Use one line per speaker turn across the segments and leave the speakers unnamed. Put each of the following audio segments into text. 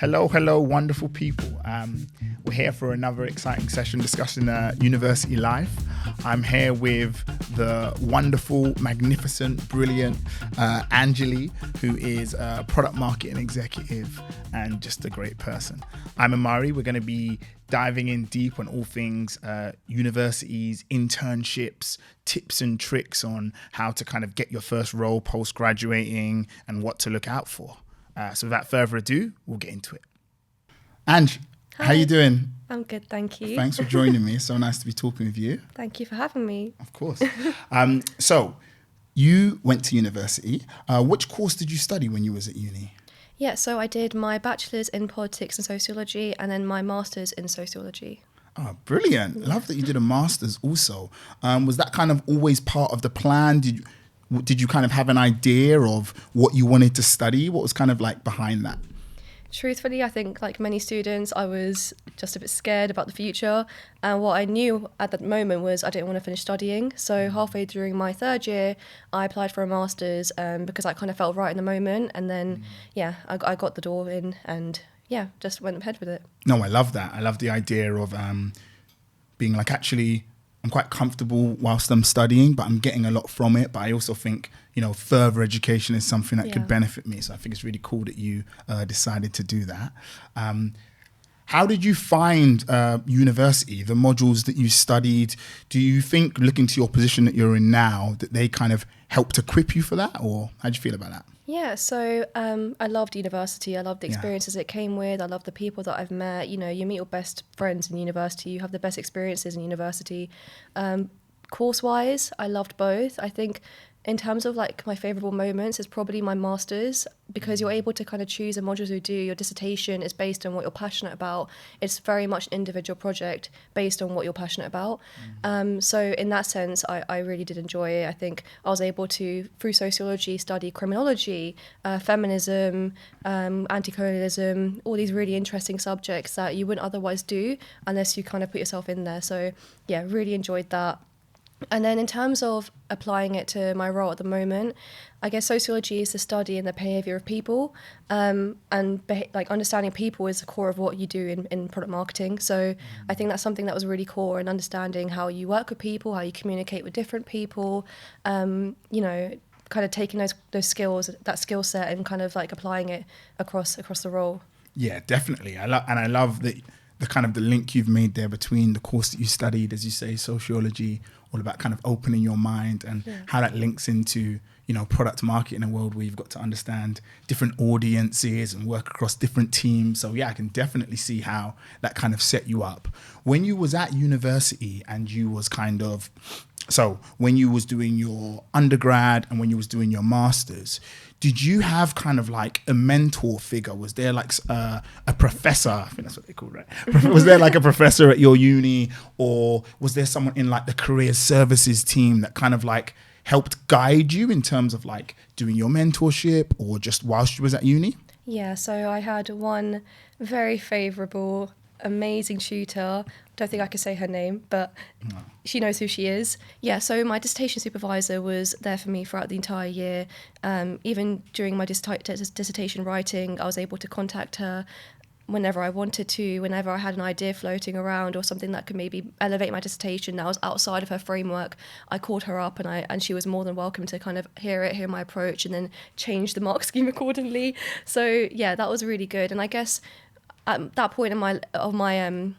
Hello, hello, wonderful people. We're here for another exciting session discussing university life. I'm here with the wonderful, magnificent, brilliant Anjali, who is a product marketing executive and just a great person. I'm Amari. We're going to be diving in deep on all things universities, internships, tips and tricks on how to kind of get your first role post-graduating and what to look out for. So without further ado, we'll get into it. Ange,
Hi.
How you doing?
I'm good, thank you.
Thanks for joining me. It's so nice to be talking with you.
Thank you for having me.
Of course. So you went to university. Which course did you study when you was at uni?
Yeah, so I did my bachelor's in politics and sociology and then my master's in sociology.
Oh, brilliant. Love that you did a master's also. Was that kind of always part of the plan? Did you kind of have an idea of what you wanted to study? What was kind of like behind that?
Truthfully, I think like many students, I was just a bit scared about the future. And what I knew at that moment was I didn't want to finish studying. So halfway during my third year, I applied for a master's because that kind of felt right in the moment. And then, I got the door in and just went ahead with it.
No, I love that. I love the idea of being like, actually, I'm quite comfortable whilst I'm studying, but I'm getting a lot from it. But I also think, further education is something that could benefit me. So I think it's really cool that you decided to do that. How did you find university, the modules that you studied? Do you think, looking to your position that you're in now, that they kind of helped equip you for that? Or how do you feel about that?
Yeah, so I loved university. I loved the experiences it came with. I love the people that I've met. You meet your best friends in university. You have the best experiences in university. Course-wise, I loved both. I think in terms of like my favourable moments is probably my master's, because you're able to kind of choose the modules you do. Your dissertation is based on what you're passionate about. It's very much an individual project based on what you're passionate about. So in that sense, I really did enjoy it. I think I was able to, through sociology, study criminology, feminism, anti-colonialism, all these really interesting subjects that you wouldn't otherwise do unless you kind of put yourself in there. So yeah, really enjoyed that. And then in terms of applying it to my role at the moment, I guess sociology is the study in the behaviour of people, understanding people is the core of what you do in product marketing. So I think that's something that was really core in understanding how you work with people, how you communicate with different people, kind of taking those skills, that skill set, and kind of like applying it across the role.
Yeah, definitely. I love the kind of the link you've made there between the course that you studied, as you say, sociology, all about kind of opening your mind, and how that links into, product marketing in a world where you've got to understand different audiences and work across different teams. So I can definitely see how that kind of set you up. When you was at university and you was when you was doing your undergrad and when you was doing your master's, did you have kind of like a mentor figure? Was there like a professor? I think that's what they call it, right? Was there like a professor at your uni, or was there someone in like the career services team that kind of like helped guide you in terms of like doing your mentorship or just whilst you was at uni?
Yeah, so I had one very favourable, amazing tutor. Don't think I could say her name, but she knows who she is. Yeah, so my dissertation supervisor was there for me throughout the entire year. Even during my dissertation writing, I was able to contact her whenever I wanted to, whenever I had an idea floating around or something that could maybe elevate my dissertation that was outside of her framework. I called her up and she was more than welcome to kind of hear my approach and then change the mark scheme accordingly. So yeah, that was really good. And I guess at that point in my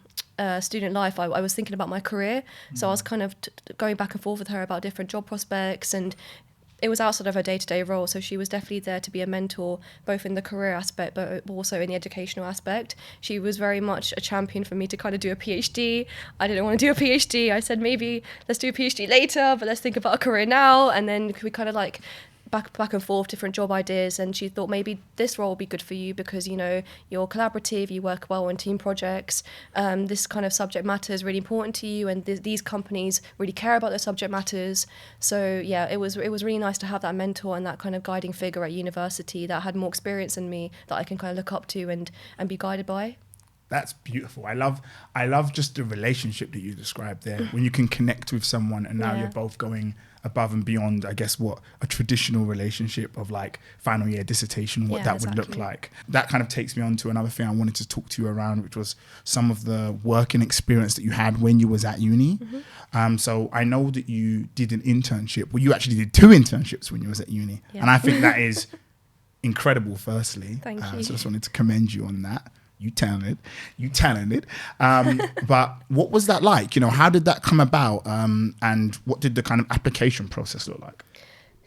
student life, I was thinking about my career. So I was kind of going back and forth with her about different job prospects, and it was outside of her day-to-day role. So she was definitely there to be a mentor, both in the career aspect, but also in the educational aspect. She was very much a champion for me to kind of do a PhD. I didn't want to do a PhD. I said, maybe let's do a PhD later, but let's think about a career now. And then we kind of like back and forth, different job ideas, and she thought maybe this role will be good for you because you're collaborative, you work well on team projects, this kind of subject matter is really important to you, and these companies really care about their subject matters. So yeah, it was really nice to have that mentor and that kind of guiding figure at university that had more experience than me that I can kind of look up to and be guided by.
That's beautiful. I love just the relationship that you described there, when you can connect with someone and now you're both going above and beyond, I guess, what a traditional relationship of like final year dissertation, what that would look like. That kind of takes me on to another thing I wanted to talk to you around, which was some of the working experience that you had when you was at uni. So I know that you did an internship. Well, you actually did 2 internships when you was at uni. And I think that is incredible, firstly.
Thank you.
So I just wanted to commend you on that. You talented. But what was that like? You know, how did that come about? And what did the kind of application process look like?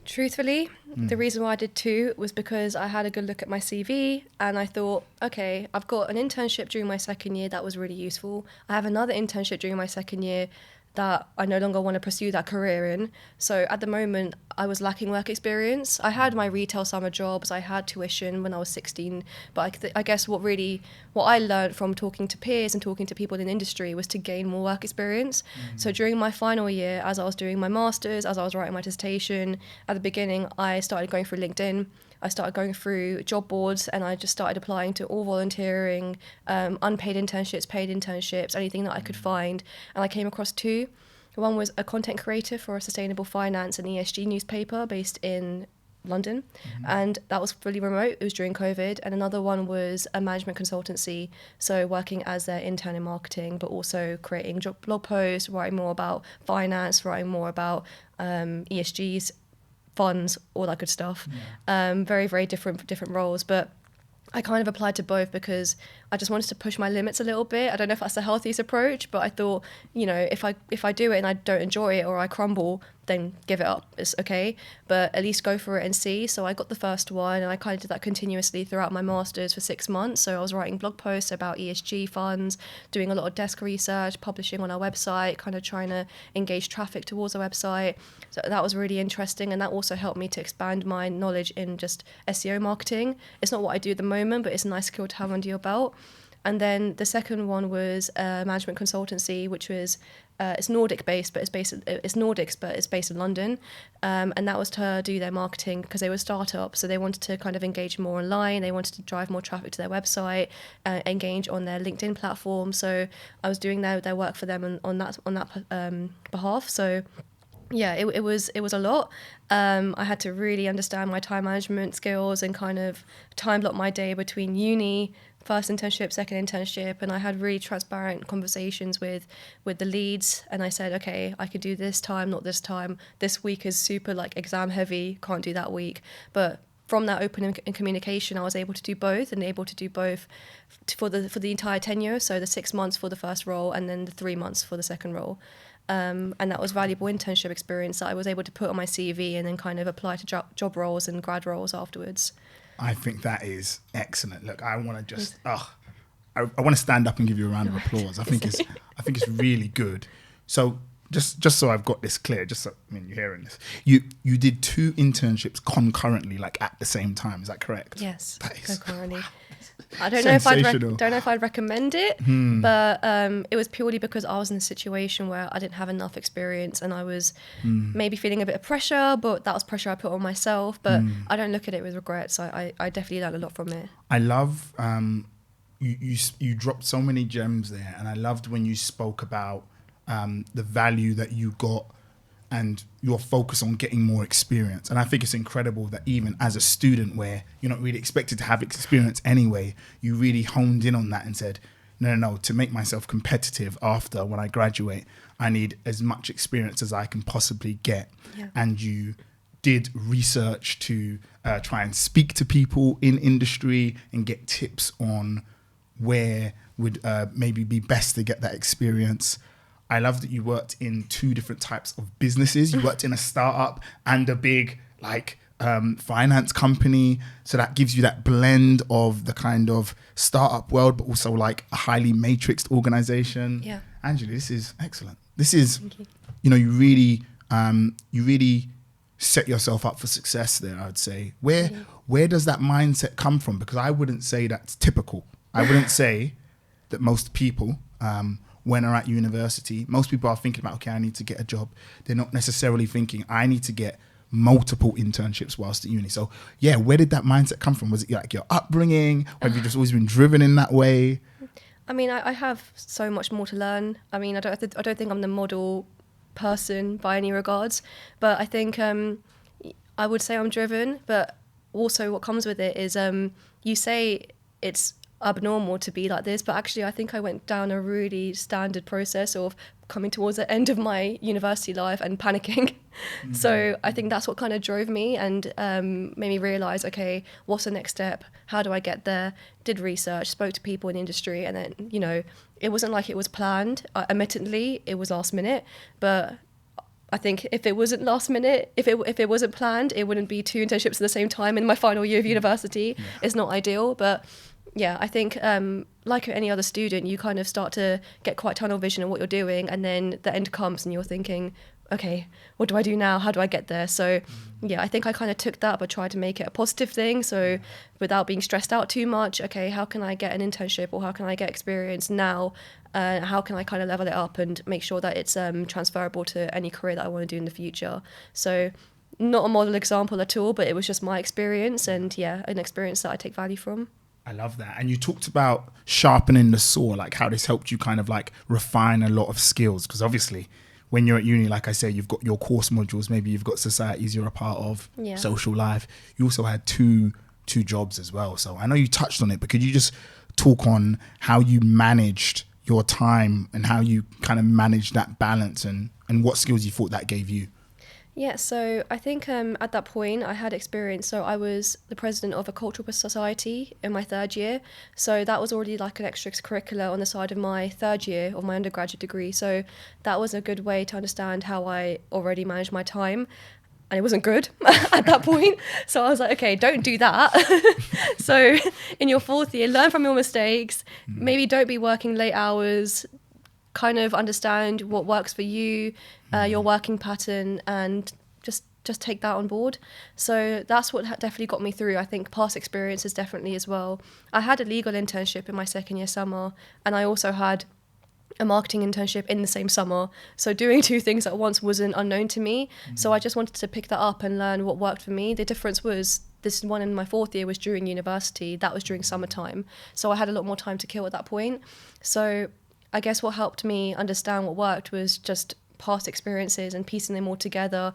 Truthfully, the reason why I did 2 was because I had a good look at my CV and I thought, okay, I've got an internship during my second year that was really useful. I have another internship during my second year that I no longer want to pursue that career in. So at the moment, I was lacking work experience. I had my retail summer jobs, I had tuition when I was 16, but I guess what I learned from talking to peers and talking to people in the industry was to gain more work experience. So during my final year, as I was doing my master's, as I was writing my dissertation, at the beginning, I started going through LinkedIn. I started going through job boards and I just started applying to all volunteering, unpaid internships, paid internships, anything that I could find. And I came across 2. One was a content creator for a sustainable finance and ESG newspaper based in London. And that was fully remote. It was during COVID. And another one was a management consultancy. So working as their intern in marketing, but also creating blog posts, writing more about finance, writing more about ESGs, funds, all that good stuff. Very, very different roles. But I kind of applied to both because I just wanted to push my limits a little bit. I don't know if that's the healthiest approach, but I thought, you know, if I do it and I don't enjoy it or I crumble, then give it up. It's okay, but at least go for it and see. So I got the first one and I kind of did that continuously throughout my master's for 6 months. So I was writing blog posts about ESG funds, doing a lot of desk research, publishing on our website, kind of trying to engage traffic towards our website. So that was really interesting, and that also helped me to expand my knowledge in just SEO marketing. It's not what I do at the moment, but it's a nice skill to have under your belt. And then the second one was a management consultancy, which was it's Nordic based, but it's Nordics, but it's based in London, and that was to do their marketing because they were startups, so they wanted to kind of engage more online. They wanted to drive more traffic to their website, engage on their LinkedIn platform. So I was doing their work for them on that behalf. So yeah, it was a lot. I had to really understand my time management skills and kind of time block my day between uni, first internship, second internship, and I had really transparent conversations with the leads, and I said, okay, I could do this time, not this time. This week is super like exam heavy, can't do that week. But from that open communication, I was able to do both for the entire tenure. So the 6 months for the first role and then the 3 months for the second role. And that was valuable internship experience that I was able to put on my CV and then kind of apply to job roles and grad roles afterwards.
I think that is excellent. Look, I want to just, I want to stand up and give you a round of applause. I think it's really good. So just so I've got this clear, you're hearing this. You did 2 internships concurrently, like at the same time. Is that correct?
Yes,
that is
concurrently. I don't know if I'd recommend it, but it was purely because I was in a situation where I didn't have enough experience and I was maybe feeling a bit of pressure, but that was pressure I put on myself. But I don't look at it with regret, so I definitely learned a lot from it.
I love you dropped so many gems there, and I loved when you spoke about the value that you got and your focus on getting more experience. And I think it's incredible that even as a student where you're not really expected to have experience anyway, you really honed in on that and said, no, to make myself competitive after when I graduate, I need as much experience as I can possibly get. Yeah. And you did research to try and speak to people in industry and get tips on where would maybe be best to get that experience. I love that you worked in 2 different types of businesses. You worked in a startup and a big finance company. So that gives you that blend of the kind of startup world, but also like a highly matrixed organization. Yeah. Anjali, this is excellent. This is, you really set yourself up for success there, I would say. Where does that mindset come from? Because I wouldn't say that's typical. I wouldn't say that most people, when they're at university, most people are thinking about, okay, I need to get a job. They're not necessarily thinking, I need to get multiple internships whilst at uni. So yeah, where did that mindset come from? Was it like your upbringing? Or have you just always been driven in that way?
I mean, I have so much more to learn. I mean, I don't think I'm the model person by any regards, but I think I would say I'm driven. But also, what comes with it is you say it's abnormal to be like this, but actually, I think I went down a really standard process of coming towards the end of my university life and panicking. So I think that's what kind of drove me and made me realize, okay, what's the next step? How do I get there? Did research, spoke to people in the industry, and then, you know, it wasn't like it was planned. Admittedly, it was last minute, but I think if it wasn't last minute, if it wasn't planned, it wouldn't be 2 internships at the same time in my final year of university. Yeah. It's not ideal, but yeah, I think like any other student, you kind of start to get quite tunnel vision of what you're doing, and then the end comes and you're thinking, okay, what do I do now? How do I get there? So yeah, I think I kind of took that but tried to make it a positive thing. So without being stressed out too much, okay, how can I get an internship or how can I get experience now? How can I kind of level it up and make sure that it's transferable to any career that I want to do in the future? So not a model example at all, but it was just my experience, and yeah, an experience that I take value from.
I love that. And you talked about sharpening the saw, like how this helped you kind of like refine a lot of skills. Because obviously when you're at uni, like I say, you've got your course modules, maybe you've got societies you're a part of, social life. You also had two jobs as well. So I know you touched on it, but could you just talk on how you managed your time and how you kind of managed that balance and what skills you thought that gave you?
Yeah, so I think at that point I had experience. So I was the president of a cultural society in my 3rd year. So that was already like an extracurricular on the side of my 3rd year of my undergraduate degree. So that was a good way to understand how I already managed my time. And it wasn't good at that point. So I was like, okay, don't do that. So in your 4th year, learn from your mistakes. Maybe don't be working late hours. Kind of understand what works for you, your working pattern, and just take that on board. So that's what definitely got me through. I think past experiences definitely as well. I had a legal internship in my 2nd year summer, and I also had a marketing internship in the same summer. So doing 2 things at once wasn't unknown to me. So I just wanted to pick that up and learn what worked for me. The difference was this one in my 4th year was during university. That was during summertime. So I had a lot more time to kill at that point. So I guess what helped me understand what worked was just past experiences and piecing them all together,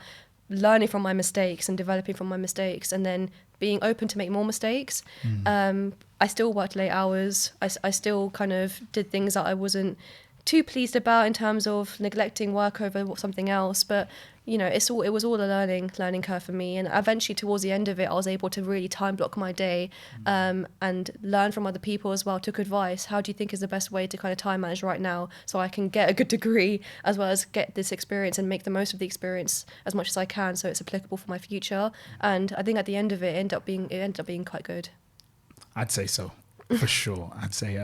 learning from my mistakes and developing from my mistakes, and then being open to make more mistakes. I still worked late hours. I still kind of did things that I wasn't too pleased about in terms of neglecting work over something else. But, you know, it was all a learning curve for me. And eventually towards the end of it, I was able to really time block my day and learn from other people as well, took advice. How do you think is the best way to kind of time manage right now so I can get a good degree as well as get this experience and make the most of the experience as much as I can so it's applicable for my future. And I think at the end of it, it ended up being quite good.
I'd say so. For sure. I'd say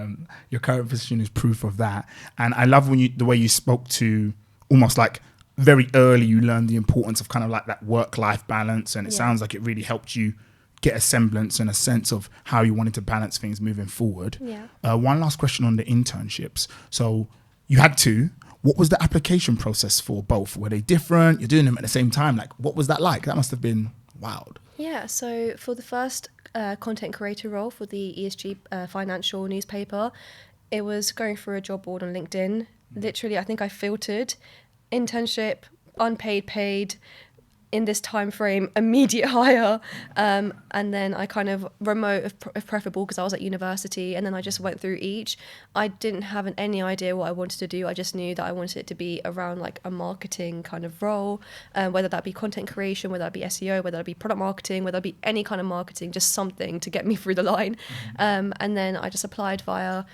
your current position is proof of that. And I love the way you spoke to almost like very early, you learned the importance of kind of like that work-life balance. And it sounds like it really helped you get a semblance and a sense of how you wanted to balance things moving forward. Yeah. One last question on the internships. So you had 2. What was the application process for both? Were they different? You're doing them at the same time. Like, what was that like? That must have been wild.
Yeah, so for the first content creator role for the ESG financial newspaper, it was going through a job board on LinkedIn. Literally, I think I filtered internship, unpaid, paid, in this time frame, immediate hire, and then I kind of remote if preferable because I was at university, and then I just went through each. I didn't have any idea what I wanted to do. I just knew that I wanted it to be around like a marketing kind of role, whether that be content creation, whether that be SEO, whether that be product marketing, whether that be any kind of marketing, just something to get me through the line. And then I just applied via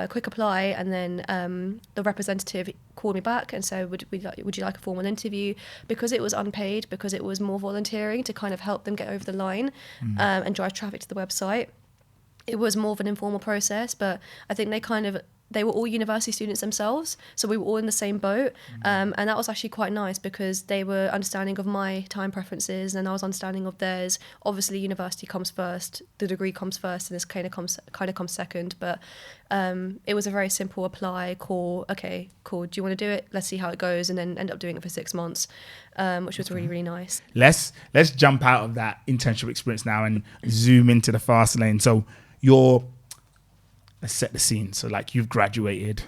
quick apply, and then the representative called me back and said, would you like a formal interview? Because it was unpaid, because it was more volunteering to kind of help them get over the line and drive traffic to the website. It was more of an informal process, but I think they were all university students themselves, so we were all in the same boat, and that was actually quite nice because they were understanding of my time preferences and I was understanding of theirs. Obviously university comes first, the degree comes first, and this kind of comes second, but it was a very simple apply, call, okay, cool, do you want to do it, let's see how it goes, and then end up doing it for 6 months, which was really, really nice.
Let's jump out of that internship experience now and zoom into the fast lane. So let's set the scene. So like you've graduated,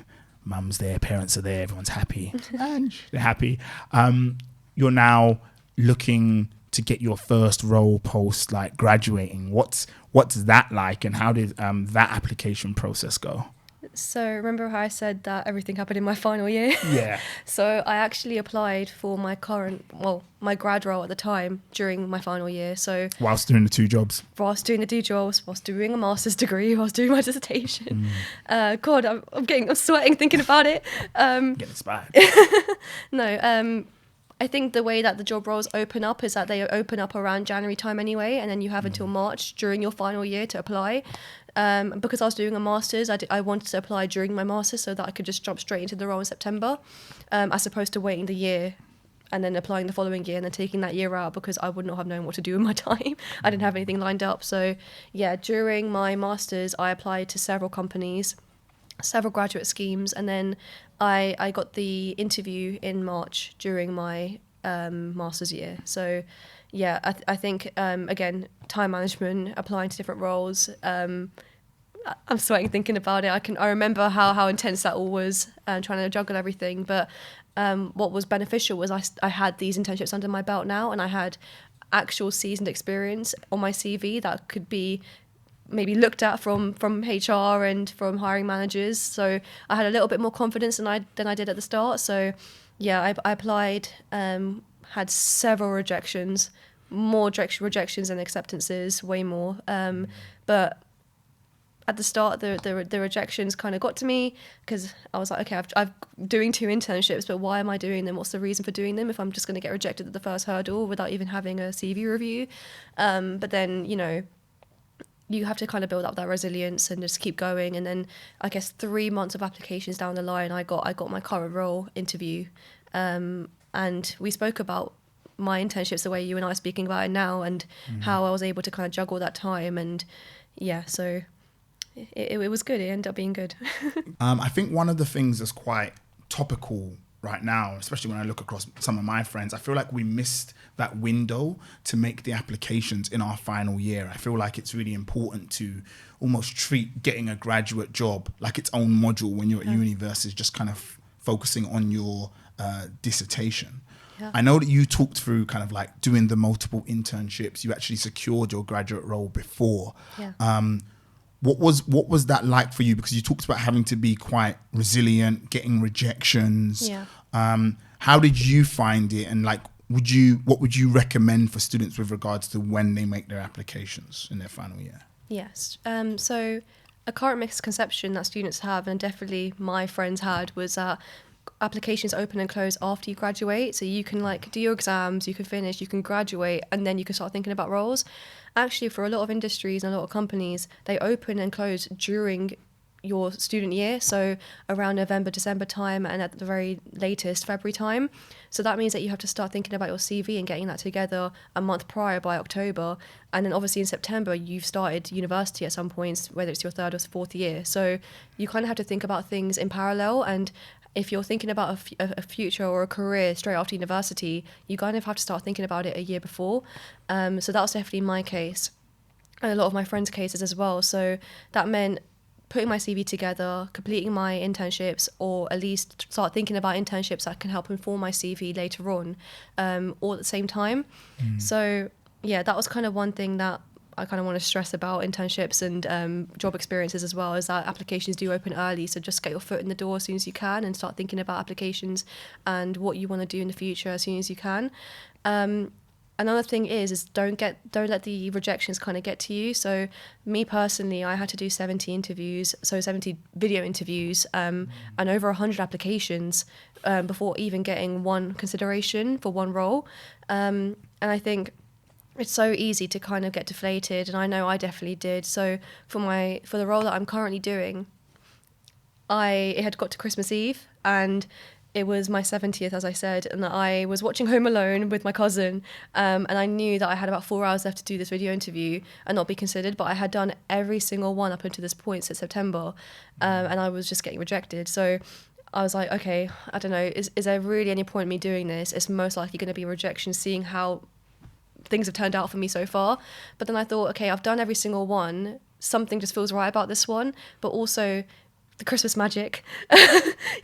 mum's there, parents are there, everyone's happy, and they're happy. You're now looking to get your first role post like graduating. What's that like, and how did that application process go?
So remember how I said that everything happened in my final year?
Yeah.
So I actually applied for my my grad role at the time during my final year. So
Whilst doing the two jobs.
whilst doing the two jobs, whilst doing a master's degree, whilst doing my dissertation. God, I'm sweating thinking about it.
Get inspired.
No, I think the way that the job roles open up is that they open up around January time anyway, and then you have until March during your final year to apply. Because I was doing a master's, I wanted to apply during my master's so that I could just jump straight into the role in September, as opposed to waiting the year and then applying the following year and then taking that year out, because I would not have known what to do with my time. I didn't have anything lined up. So yeah, during my master's, I applied to several companies, several graduate schemes, and then I got the interview in March during my master's year. So yeah, I think, again, time management, applying to different roles. I'm sweating thinking about it. I remember how intense that all was, trying to juggle everything. But what was beneficial was I had these internships under my belt now, and I had actual seasoned experience on my CV that could be maybe looked at from HR and from hiring managers. So I had a little bit more confidence than I did at the start. So yeah, I applied, had several rejections, more rejections than acceptances, way more. But at the start, the rejections kind of got to me, because I was like, okay, I'm doing 2 internships, but why am I doing them? What's the reason for doing them if I'm just going to get rejected at the first hurdle without even having a CV review? But then, you have to kind of build up that resilience and just keep going. And then I guess 3 months of applications down the line, I got my current role interview. And we spoke about my internships the way you and I are speaking about it now, and how I was able to kind of juggle that time. And yeah, so it was good. It ended up being good.
I think one of the things that's quite topical right now, especially when I look across some of my friends, I feel like we missed that window to make the applications in our final year. I feel like it's really important to almost treat getting a graduate job like its own module when you're at uni versus just kind of focusing on your dissertation. Yeah. I know that you talked through kind of like doing the multiple internships. You actually secured your graduate role before. Yeah. What was that like for you? Because you talked about having to be quite resilient, getting rejections. Yeah. How did you find it? And like, what would you recommend for students with regards to when they make their applications in their final year?
Yes. So a current misconception that students have, and definitely my friends had, was that applications open and close after you graduate. So you can like do your exams, you can finish, you can graduate, and then you can start thinking about roles. Actually, for a lot of industries and a lot of companies, they open and close during your student year, so around November, December time, and at the very latest February time. So that means that you have to start thinking about your CV and getting that together a month prior, by October. And then obviously in September you've started university at some points, whether it's your 3rd or 4th year. So you kind of have to think about things in parallel. And if you're thinking about a future or a career straight after university, you kind of have to start thinking about it a year before. So that was definitely my case, and a lot of my friends' cases as well. So that meant putting my CV together, completing my internships, or at least start thinking about internships that can help inform my CV later on, all at the same time. So yeah, that was kind of one thing that I kind of want to stress about internships and job experiences as well, is that applications do open early. So just get your foot in the door as soon as you can and start thinking about applications and what you want to do in the future as soon as you can. Another thing is don't let the rejections kind of get to you. So me personally, I had to do 70 interviews, so 70 video interviews, and over 100 applications before even getting one consideration for one role. And I think it's so easy to kind of get deflated, and I know I definitely did. So for the role that I'm currently doing, it had got to Christmas Eve, and it was my 70th, as I said, and I was watching Home Alone with my cousin, and I knew that I had about 4 hours left to do this video interview and not be considered, but I had done every single one up until this point since September, and I was just getting rejected. So I was like, okay, I don't know, is there really any point in me doing this? It's most likely going to be rejection, seeing how things have turned out for me so far. But then I thought, okay, I've done every single one, something just feels right about this one, but also the Christmas magic.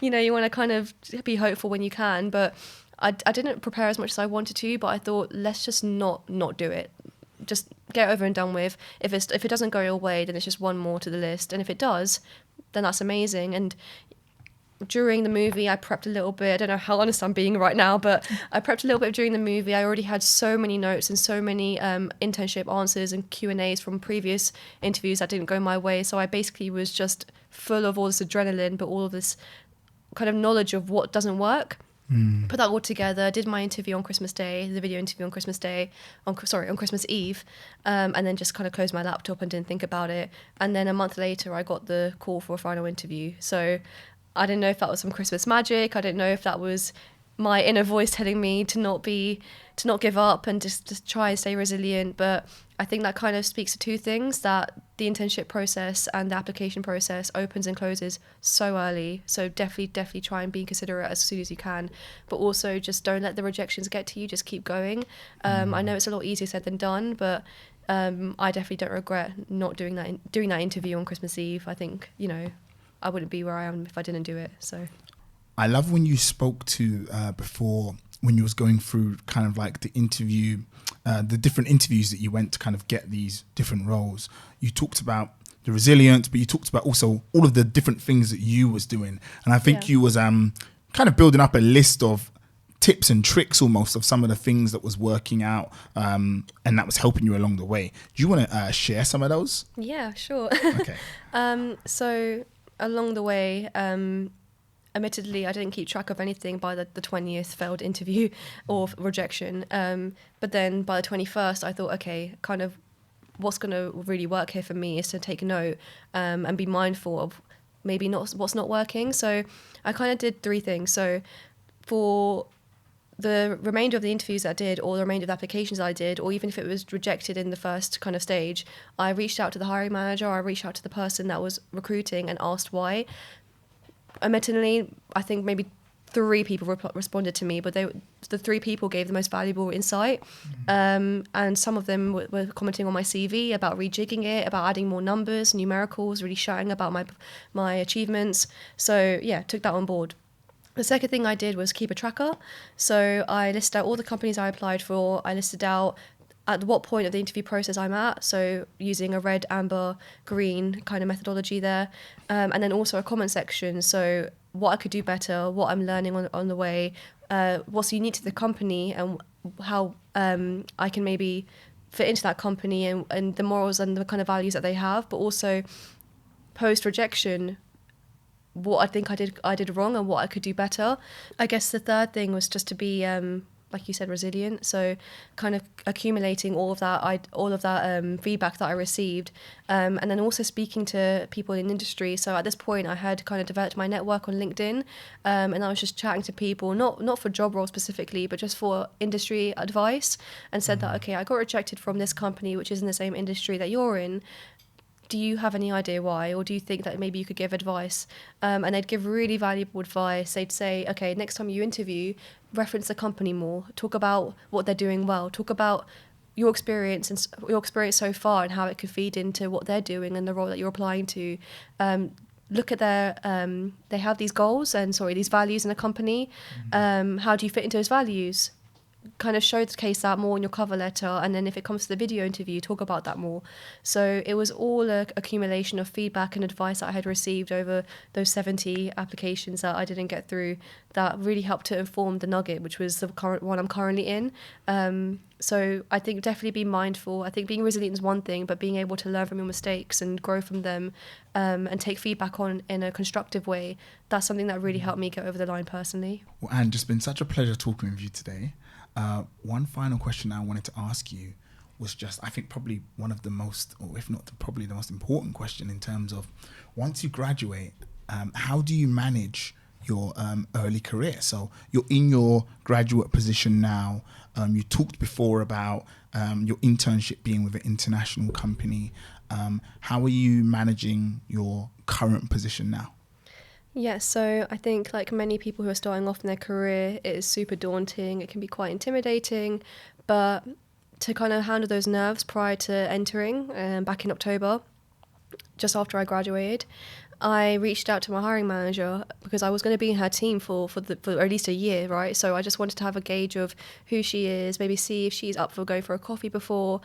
You know, you want to kind of be hopeful when you can, but I didn't prepare as much as I wanted to, but I thought, let's just not do it. Just get over and done with. If it doesn't go your way, then it's just one more to the list. And if it does, then that's amazing. And during the movie, I prepped a little bit. I don't know how honest I'm being right now, but I prepped a little bit during the movie. I already had so many notes and so many internship answers and Q&As from previous interviews that didn't go my way. So I basically was just full of all this adrenaline, but all of this kind of knowledge of what doesn't work. Put that all together, did my interview on Christmas Day, the video interview on Christmas Day, on Christmas Eve, and then just kind of closed my laptop and didn't think about it. And then a month later, I got the call for a final interview. So I didn't know if that was some Christmas magic. I didn't know if that was my inner voice telling me to not give up and just try and stay resilient. But I think that kind of speaks to two things, that the internship process and the application process opens and closes so early. So definitely try and be considerate as soon as you can, but also just don't let the rejections get to you. Just keep going. I know it's a lot easier said than done, but I definitely don't regret not doing that interview on Christmas Eve. I think, you know, I wouldn't be where I am if I didn't do it. So
I love when you spoke to before, when you was going through kind of like the interview, the different interviews that you went to kind of get these different roles. You talked about the resilience, but you talked about also all of the different things that you was doing. And I think you was kind of building up a list of tips and tricks almost of some of the things that was working out and that was helping you along the way. Do you want to share some of those?
Yeah, sure.
Okay.
So along the way, admittedly, I didn't keep track of anything by the 20th failed interview or rejection. But then by the 21st, I thought, okay, kind of what's going to really work here for me is to take note and be mindful of maybe not what's not working. So I kind of did three things. So for the remainder of the interviews that I did, or the remainder of the applications I did, or even if it was rejected in the first kind of stage, I reached out to the hiring manager, I reached out to the person that was recruiting and asked why. Admittedly, I think maybe 3 people responded to me, but the 3 people gave the most valuable insight. And some of them were commenting on my CV about rejigging it, about adding more numbers, numericals, really shouting about my achievements. So yeah, took that on board. The second thing I did was keep a tracker. So I listed out all the companies I applied for. I listed out at what point of the interview process I'm at, so using a red, amber, green kind of methodology there. And then also a comment section, so what I could do better, what I'm learning on the way, what's unique to the company, and how I can maybe fit into that company, and the morals and the kind of values that they have, but also post-rejection, what I think I did wrong and what I could do better. I guess the third thing was just to be like you said, resilient. So kind of accumulating all of that feedback that I received, and then also speaking to people in industry. So at this point, I had kind of developed my network on LinkedIn, and I was just chatting to people, not for job roles specifically, but just for industry advice, and said that, okay, I got rejected from this company, which is in the same industry that you're in. Do you have any idea why, or do you think that maybe you could give advice? And they'd give really valuable advice. They'd say, okay, next time you interview, reference the company more, talk about what they're doing well, talk about your experience so far and how it could feed into what they're doing and the role that you're applying to. Look at their, they have these goals and these values in a company. How do you fit into those values? Kind of showcase that more in your cover letter, and then if it comes to the video interview, talk about that more. So it was all an accumulation of feedback and advice that I had received over those 70 applications that I didn't get through that really helped to inform the nugget, which was the current one I'm currently in. So I think definitely be mindful. I think being resilient is one thing, but being able to learn from your mistakes and grow from them, and take feedback on in a constructive way, that's something that really helped me get over the line personally.
Well, Anne, it's been such a pleasure talking with you today. One final question I wanted to ask you was just, I think probably one of the most, or if not probably the most important question in terms of, once you graduate, how do you manage your early career? So you're in your graduate position now. You talked before about your internship being with an international company. How are you managing your current position now?
Yeah, so I think like many people who are starting off in their career, it is super daunting. It can be quite intimidating, but to kind of handle those nerves prior to entering back in October, just after I graduated, I reached out to my hiring manager because I was going to be in her team for at least a year, right? So I just wanted to have a gauge of who she is, maybe see if she's up for going for a coffee before,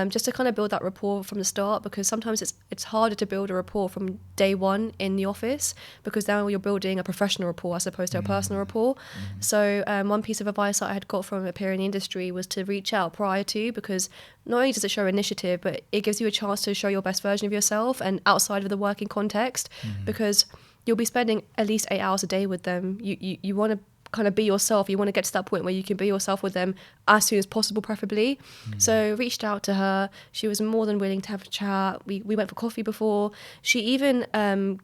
just to kind of build that rapport from the start, because sometimes it's harder to build a rapport from day one in the office, because now you're building a professional rapport as opposed to a personal rapport. So one piece of advice that I had got from a peer in the industry was to reach out prior to, because not only does it show initiative, but it gives you a chance to show your best version of yourself and outside of the working context, because you'll be spending at least 8 hours a day with them. You want to kind of be yourself. You want to get to that point where you can be yourself with them as soon as possible, preferably. So reached out to her. She was more than willing to have a chat. We went for coffee before. She even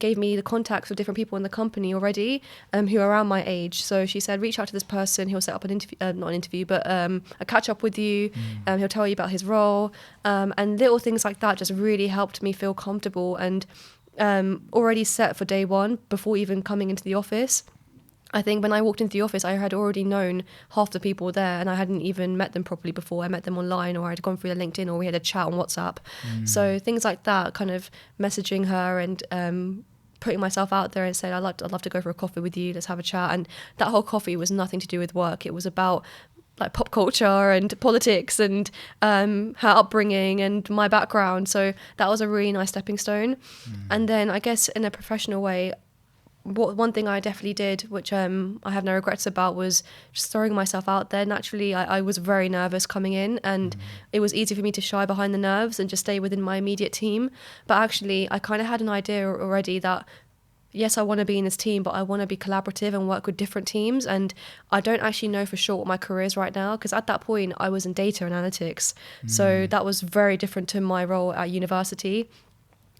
gave me the contacts of different people in the company already who are around my age. So she said, reach out to this person. He'll set up an interview, not an interview, but a catch up with you. He'll tell you about his role. And little things like that just really helped me feel comfortable and already set for day one before even coming into the office. I think when I walked into the office, I had already known half the people there, and I hadn't even met them properly before. I met them online, or I'd gone through their LinkedIn, or we had a chat on WhatsApp. So things like that, kind of messaging her and putting myself out there and saying, I'd love to go for a coffee with you, let's have a chat. And that whole coffee was nothing to do with work. It was about like pop culture and politics and her upbringing and my background. So that was a really nice stepping stone. And then I guess in a professional way, one thing I definitely did, which I have no regrets about, was just throwing myself out there. Naturally, I was very nervous coming in, and it was easy for me to shy behind the nerves and just stay within my immediate team. But actually, I kind of had an idea already that, yes, I want to be in this team, but I want to be collaborative and work with different teams. And I don't actually know for sure what my career is right now, because at that point, I was in data and analytics. So that was very different to my role at university.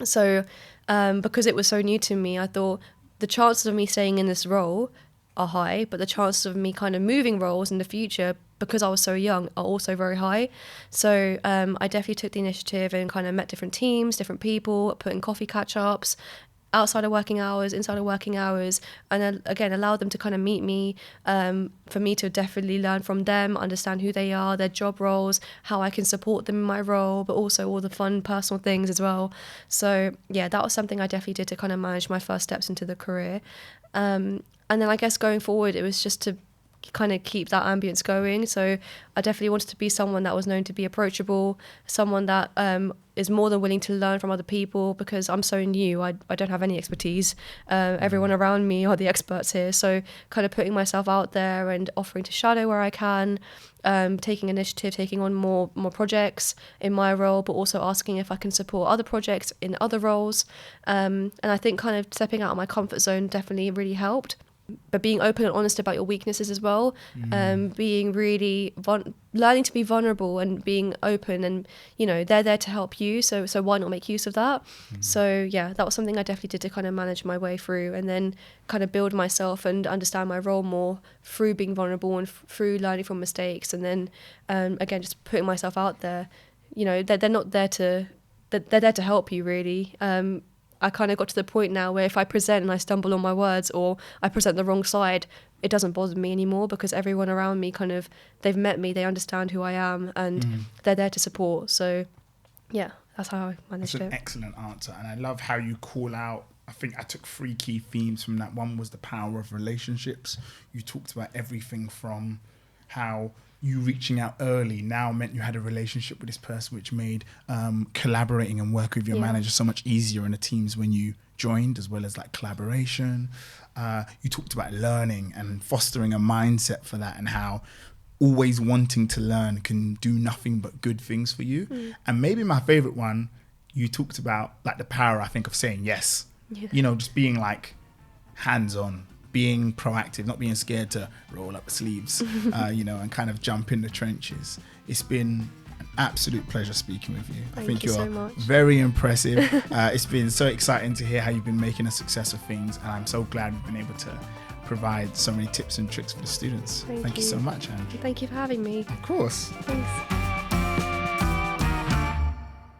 So because it was so new to me, I thought, the chances of me staying in this role are high, but the chances of me kind of moving roles in the future, because I was so young, are also very high. So I definitely took the initiative and kind of met different teams, different people, put in coffee catch-ups, outside of working hours, inside of working hours, and then again allowed them to kind of meet me, for me to definitely learn from them, understand who they are, their job roles, how I can support them in my role, but also all the fun personal things as well. So yeah, that was something I definitely did to kind of manage my first steps into the career. And then I guess going forward, it was just to kind of keep that ambience going. So I definitely wanted to be someone that was known to be approachable, someone that is more than willing to learn from other people, because I'm so new, I don't have any expertise. Everyone around me are the experts here. So kind of putting myself out there and offering to shadow where I can, taking initiative, taking on more projects in my role, but also asking if I can support other projects in other roles. And I think kind of stepping out of my comfort zone definitely really helped. But being open and honest about your weaknesses as well, being really learning to be vulnerable and being open, and they're there to help you, so why not make use of that? So yeah, that was something I definitely did to kind of manage my way through, and then kind of build myself and understand my role more through being vulnerable and through learning from mistakes, and then again just putting myself out there. They're not there to they're there to help you, really. I kind of got to the point now where if I present and I stumble on my words, or I present the wrong side, it doesn't bother me anymore, because everyone around me they've met me, they understand who I am, and they're there to support. So yeah, that's how I managed it.
That's an excellent answer. And I love how you call out, I think I took 3 key themes from that. One was the power of relationships. You talked about everything from how you reaching out early now meant you had a relationship with this person, which made collaborating and work with your manager so much easier in the teams when you joined, as well as like collaboration. You talked about learning and fostering a mindset for that, and how always wanting to learn can do nothing but good things for you. And maybe my favorite one, you talked about like the power, I think, of saying yes. Just being like hands-on, being proactive, not being scared to roll up the sleeves, and kind of jump in the trenches. It's been an absolute pleasure speaking with you. I think you're
so much.
Very impressive. It's been so exciting to hear how you've been making a success of things, and I'm so glad we've been able to provide so many tips and tricks for the students. Thank you so much, Anjali.
Thank you for having me.
Of course.
Thanks.